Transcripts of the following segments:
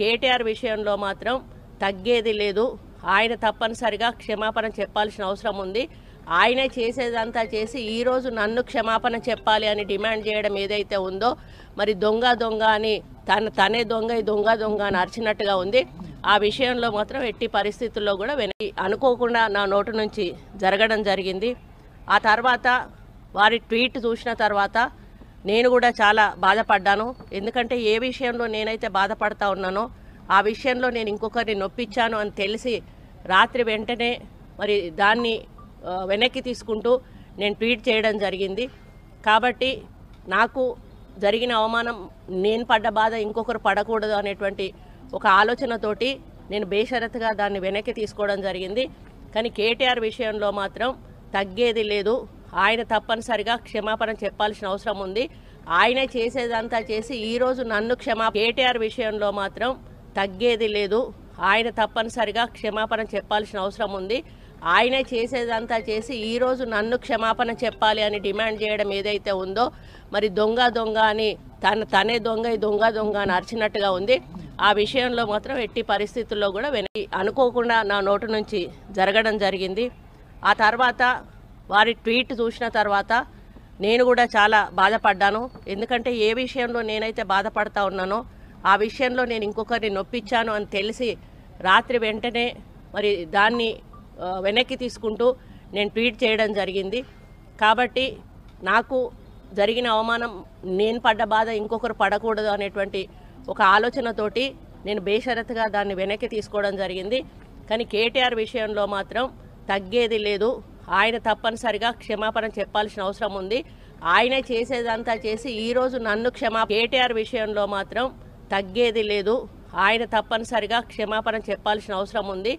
కేటీఆర్ విషయంలో మాత్రం తగ్గేది లేదు. ఆయన తప్పనిసరిగా క్షమాపణ చెప్పాల్సిన అవసరం ఉంది. ఆయనే చేసేదంతా చేసి ఈరోజు నన్ను క్షమాపణ చెప్పాలి అని డిమాండ్ చేయడం ఏదైతే ఉందో, మరి దొంగ అని తనే దొంగ అని అరిచినట్టుగా ఉంది. ఆ విషయంలో మాత్రం ఎట్టి పరిస్థితుల్లో కూడా అనుకోకుండా నా నోటి నుంచి జరగడం జరిగింది. ఆ తర్వాత వారి ట్వీట్ చూసిన తర్వాత నేను కూడా చాలా బాధపడ్డాను. ఎందుకంటే ఏ విషయంలో నేనైతే బాధపడతా ఉన్నానో ఆ విషయంలో నేను ఇంకొకరిని నొప్పించాను అని తెలిసి రాత్రి వెంటనే మరి దాన్ని వెనక్కి తీసుకుంటూ నేను ట్వీట్ చేయడం జరిగింది. కాబట్టి నాకు జరిగిన అవమానం, నేను పడ్డ బాధ ఇంకొకరు పడకూడదు అనేటువంటి ఒక ఆలోచనతోటి నేను బేషరతుగా దాన్ని వెనక్కి తీసుకోవడం జరిగింది. కానీ కేటీఆర్ విషయంలో మాత్రం తగ్గేది లేదు. ఆయన తప్పనిసరిగా క్షమాపణ చెప్పాల్సిన అవసరం ఉంది. ఆయనే చేసేదంతా చేసి ఈరోజు నన్ను కేటీఆర్ విషయంలో మాత్రం తగ్గేది లేదు. ఆయన తప్పనిసరిగా క్షమాపణ చెప్పాల్సిన అవసరం ఉంది. ఆయనే చేసేదంతా చేసి ఈరోజు నన్ను క్షమాపణ చెప్పాలి అని డిమాండ్ చేయడం ఏదైతే ఉందో, మరి దొంగ అని తనే దొంగ అని అరిచినట్టుగా ఉంది. ఆ విషయంలో మాత్రం ఎట్టి పరిస్థితుల్లో కూడా అనుకోకుండా నా నోటి నుంచి జరగడం జరిగింది. ఆ తర్వాత వారి ట్వీట్ చూసిన తర్వాత నేను కూడా చాలా బాధపడ్డాను. ఎందుకంటే ఏ విషయంలో నేనైతే బాధపడతా ఉన్నానో ఆ విషయంలో నేను ఇంకొకరిని నొప్పించాను అని తెలిసి రాత్రి వెంటనే మరి దాన్ని వెనక్కి తీసుకుంటూ నేను ట్వీట్ చేయడం జరిగింది. కాబట్టి నాకు జరిగిన అవమానం, నేను పడ్డ బాధ ఇంకొకరు పడకూడదు అనేటువంటి ఒక ఆలోచనతోటి నేను బేషరతుగా దాన్ని వెనక్కి తీసుకోవడం జరిగింది. కానీ కేటీఆర్ విషయంలో మాత్రం తగ్గేది లేదు. ఆయన తప్పనిసరిగా క్షమాపణ చెప్పాల్సిన అవసరం ఉంది. ఆయనే చేసేదంతా చేసి ఈరోజు నన్ను కేటీఆర్ విషయంలో మాత్రం తగ్గేది లేదు. ఆయన తప్పనిసరిగా క్షమాపణ చెప్పాల్సిన అవసరం ఉంది.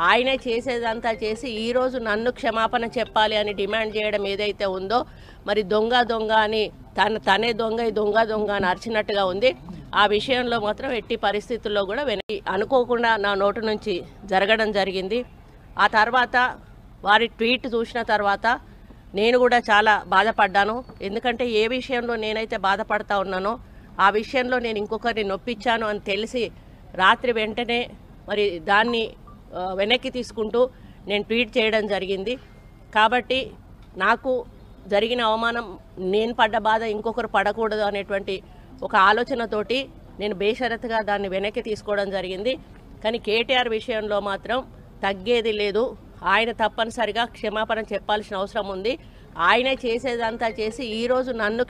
ఆయనే చేసేదంతా చేసి ఈరోజు నన్ను క్షమాపణ చెప్పాలి అని డిమాండ్ చేయడం ఏదైతే ఉందో, మరి దొంగ అని తనే దొంగ అని అరిచినట్టుగా ఉంది. ఆ విషయంలో మాత్రం ఎట్టి పరిస్థితుల్లో కూడా అనుకోకుండా నా నోటి నుంచి జరగడం జరిగింది. ఆ తర్వాత వారి ట్వీట్ చూసిన తర్వాత నేను కూడా చాలా బాధపడ్డాను. ఎందుకంటే ఏ విషయంలో నేనైతే బాధపడతా ఉన్నానో ఆ విషయంలో నేను ఇంకొకరిని నొప్పించాను అని తెలిసి రాత్రి వెంటనే మరి దాన్ని వెనక్కి తీసుకుంటూ నేను ట్వీట్ చేయడం జరిగింది. కాబట్టి నాకు జరిగిన అవమానం, నేను పడ్డ బాధ ఇంకొకరు పడకూడదు అనేటువంటి ఒక ఆలోచనతోటి నేను బేషరతుగా దాన్ని వెనక్కి తీసుకోవడం జరిగింది. కానీ కేటీఆర్ విషయంలో మాత్రం తగ్గేది లేదు. ఆయన తప్పనిసరిగా క్షమాపణ చెప్పాల్సిన అవసరం ఉంది. ఆయనే చేసేదంతా చేసి ఈరోజు నన్ను